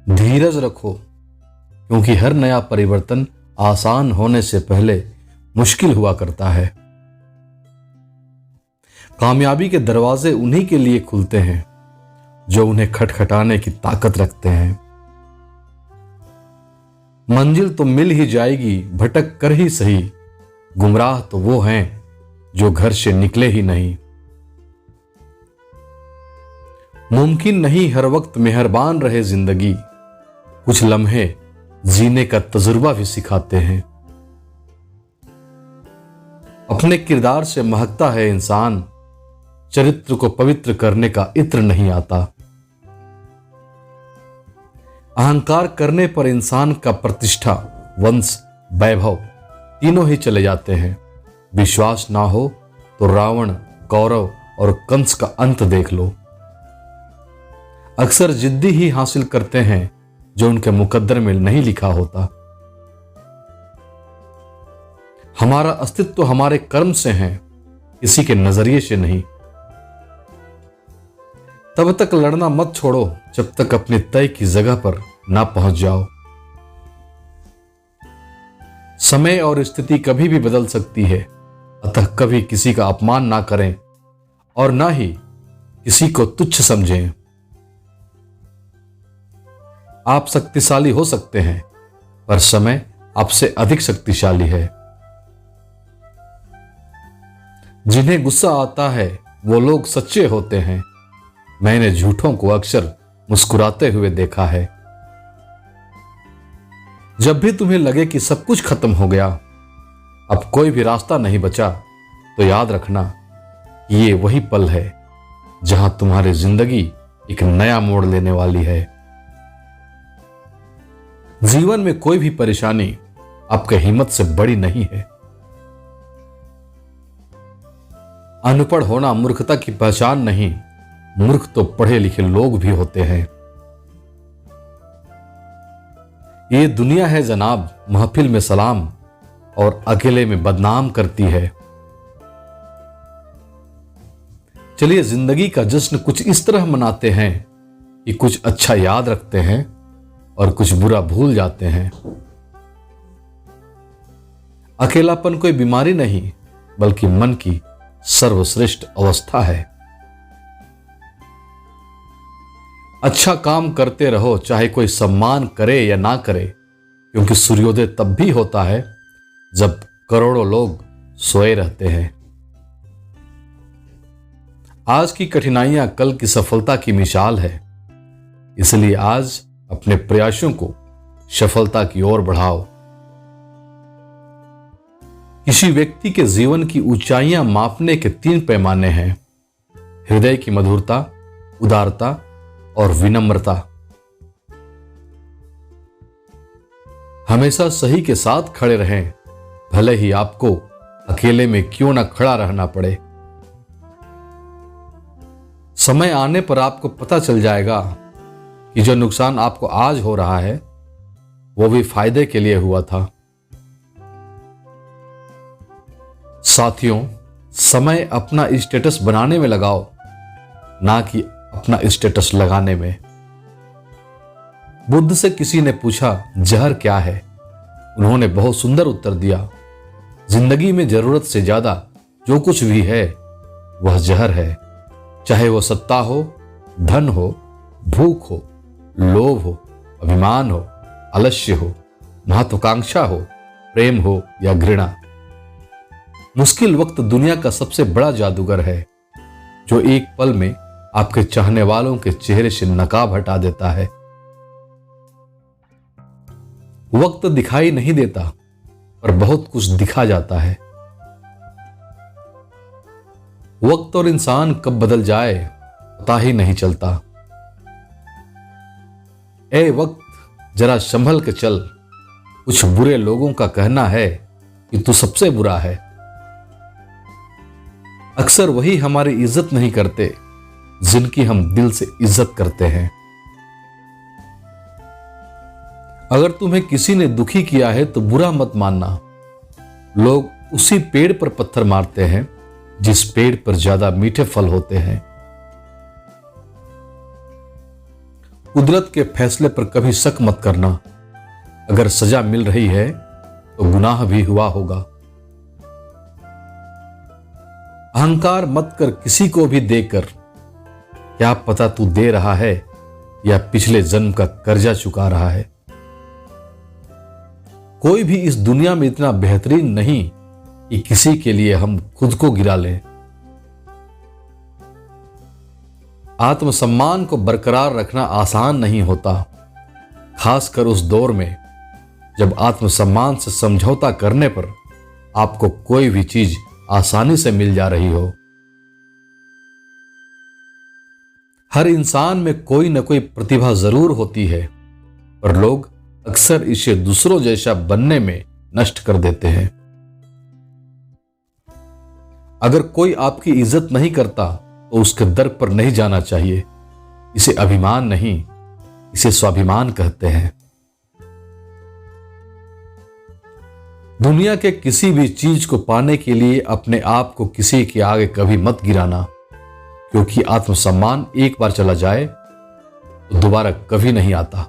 धीरज रखो, क्योंकि हर नया परिवर्तन आसान होने से पहले मुश्किल हुआ करता है। कामयाबी के दरवाजे उन्हीं के लिए खुलते हैं जो उन्हें खटखटाने की ताकत रखते हैं। मंजिल तो मिल ही जाएगी, भटक कर ही सही। गुमराह तो वो हैं जो घर से निकले ही नहीं। मुमकिन नहीं हर वक्त मेहरबान रहे जिंदगी, कुछ लम्हे जीने का तजुर्बा भी सिखाते हैं। अपने किरदार से महकता है इंसान, चरित्र को पवित्र करने का इत्र नहीं आता। अहंकार करने पर इंसान का प्रतिष्ठा, वंश, वैभव तीनों ही चले जाते हैं। विश्वास ना हो तो रावण, कौरव और कंस का अंत देख लो। अक्सर जिद्दी ही हासिल करते हैं जो उनके मुकद्दर में नहीं लिखा होता। हमारा अस्तित्व हमारे कर्म से है, किसी के नजरिए से नहीं। तब तक लड़ना मत छोड़ो जब तक अपने तय की जगह पर ना पहुंच जाओ। समय और स्थिति कभी भी बदल सकती है, अतः कभी किसी का अपमान ना करें और ना ही किसी को तुच्छ समझें। आप शक्तिशाली हो सकते हैं, पर समय आपसे अधिक शक्तिशाली है। जिन्हें गुस्सा आता है वो लोग सच्चे होते हैं। मैंने झूठों को अक्सर मुस्कुराते हुए देखा है। जब भी तुम्हें लगे कि सब कुछ खत्म हो गया, अब कोई भी रास्ता नहीं बचा, तो याद रखना कि ये वही पल है जहां तुम्हारी जिंदगी एक नया मोड़ लेने वाली है। जीवन में कोई भी परेशानी आपके हिम्मत से बड़ी नहीं है। अनपढ़ होना मूर्खता की पहचान नहीं, मूर्ख तो पढ़े लिखे लोग भी होते हैं। ये दुनिया है जनाब, महफिल में सलाम और अकेले में बदनाम करती है। चलिए जिंदगी का जश्न कुछ इस तरह मनाते हैं कि कुछ अच्छा याद रखते हैं और कुछ बुरा भूल जाते हैं। अकेलापन कोई बीमारी नहीं, बल्कि मन की सर्वश्रेष्ठ अवस्था है। अच्छा काम करते रहो, चाहे कोई सम्मान करे या ना करे, क्योंकि सूर्योदय तब भी होता है जब करोड़ों लोग सोए रहते हैं। आज की कठिनाइयां कल की सफलता की मिसाल है, इसलिए आज अपने प्रयासों को सफलता की ओर बढ़ाओ। किसी व्यक्ति के जीवन की ऊंचाइयां मापने के 3 पैमाने हैं: हृदय की मधुरता, उदारता और विनम्रता। हमेशा सही के साथ खड़े रहें, भले ही आपको अकेले में क्यों ना खड़ा रहना पड़े। समय आने पर आपको पता चल जाएगा कि जो नुकसान आपको आज हो रहा है वो भी फायदे के लिए हुआ था। साथियों, समय अपना स्टेटस बनाने में लगाओ, ना कि अपना स्टेटस लगाने में। बुद्ध से किसी ने पूछा जहर क्या है? उन्होंने बहुत सुंदर उत्तर दिया, जिंदगी में जरूरत से ज्यादा जो कुछ भी है वह जहर है। चाहे वो सत्ता हो, धन हो, भूख हो, लोभ हो, अभिमान हो, आलस्य हो, महत्वाकांक्षा हो, प्रेम हो या घृणा। मुश्किल वक्त दुनिया का सबसे बड़ा जादूगर है, जो एक पल में आपके चाहने वालों के चेहरे से नकाब हटा देता है। वक्त दिखाई नहीं देता, पर बहुत कुछ दिखा जाता है। वक्त और इंसान कब बदल जाए पता ही नहीं चलता। ए वक्त, जरा संभल के चल। कुछ बुरे लोगों का कहना है कि तू सबसे बुरा है। अक्सर वही हमारी इज्जत नहीं करते जिनकी हम दिल से इज्जत करते हैं। अगर तुम्हें किसी ने दुखी किया है तो बुरा मत मानना। लोग उसी पेड़ पर पत्थर मारते हैं जिस पेड़ पर ज्यादा मीठे फल होते हैं। कुदरत के फैसले पर कभी शक मत करना। अगर सजा मिल रही है तो गुनाह भी हुआ होगा। अहंकार मत कर किसी को भी देकर, क्या पता तू दे रहा है या पिछले जन्म का कर्जा चुका रहा है। कोई भी इस दुनिया में इतना बेहतरीन नहीं कि किसी के लिए हम खुद को गिरा लें। आत्मसम्मान को बरकरार रखना आसान नहीं होता, खासकर उस दौर में जब आत्मसम्मान से समझौता करने पर आपको कोई भी चीज आसानी से मिल जा रही हो। हर इंसान में कोई न कोई प्रतिभा जरूर होती है, पर लोग अक्सर इसे दूसरों जैसा बनने में नष्ट कर देते हैं। अगर कोई आपकी इज्जत नहीं करता तो उसके दर पर नहीं जाना चाहिए। इसे अभिमान नहीं, इसे स्वाभिमान कहते हैं। दुनिया के किसी भी चीज को पाने के लिए अपने आप को किसी के आगे कभी मत गिराना, क्योंकि आत्मसम्मान एक बार चला जाए तो दोबारा कभी नहीं आता।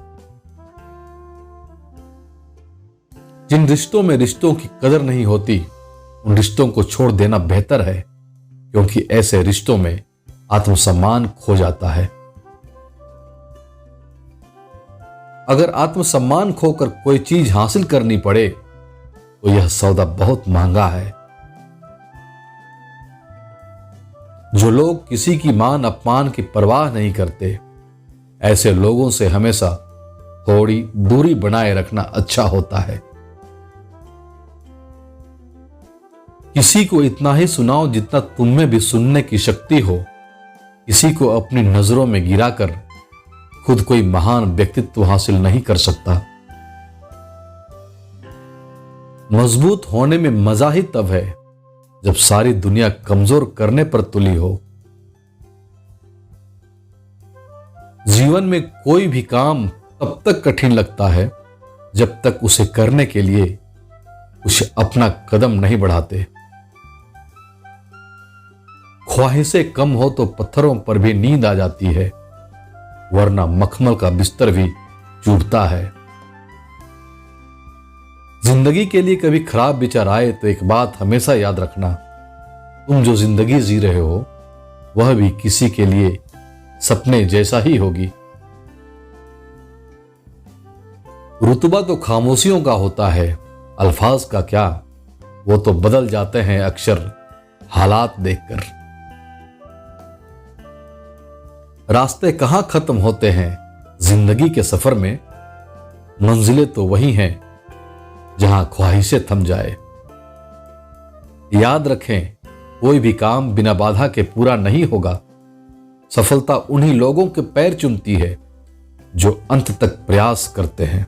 जिन रिश्तों में रिश्तों की कदर नहीं होती, उन रिश्तों को छोड़ देना बेहतर है, क्योंकि ऐसे रिश्तों में आत्मसम्मान खो जाता है। अगर आत्मसम्मान खोकर कोई चीज हासिल करनी पड़े तो यह सौदा बहुत महंगा है। जो लोग किसी की मान अपमान की परवाह नहीं करते, ऐसे लोगों से हमेशा थोड़ी दूरी बनाए रखना अच्छा होता है। किसी को इतना ही सुनाओ जितना तुम में भी सुनने की शक्ति हो। किसी को अपनी नजरों में गिराकर खुद कोई महान व्यक्तित्व हासिल नहीं कर सकता। मजबूत होने में मजा ही तब है जब सारी दुनिया कमजोर करने पर तुली हो। जीवन में कोई भी काम तब तक कठिन लगता है जब तक उसे करने के लिए कुछ अपना कदम नहीं बढ़ाते। ख्वाहिशें कम हो तो पत्थरों पर भी नींद आ जाती है, वरना मखमल का बिस्तर भी चूभता है। जिंदगी के लिए कभी खराब विचार आए तो एक बात हमेशा याद रखना, तुम जो जिंदगी जी रहे हो वह भी किसी के लिए सपने जैसा ही होगी। रुतबा तो खामोशियों का होता है, अल्फाज का क्या, वो तो बदल जाते हैं अक्सर हालात देखकर। रास्ते कहां खत्म होते हैं जिंदगी के सफर में, मंजिलें तो वही हैं जहां ख्वाहिशें थम जाए। याद रखें, कोई भी काम बिना बाधा के पूरा नहीं होगा। सफलता उन्हीं लोगों के पैर चूमती है जो अंत तक प्रयास करते हैं।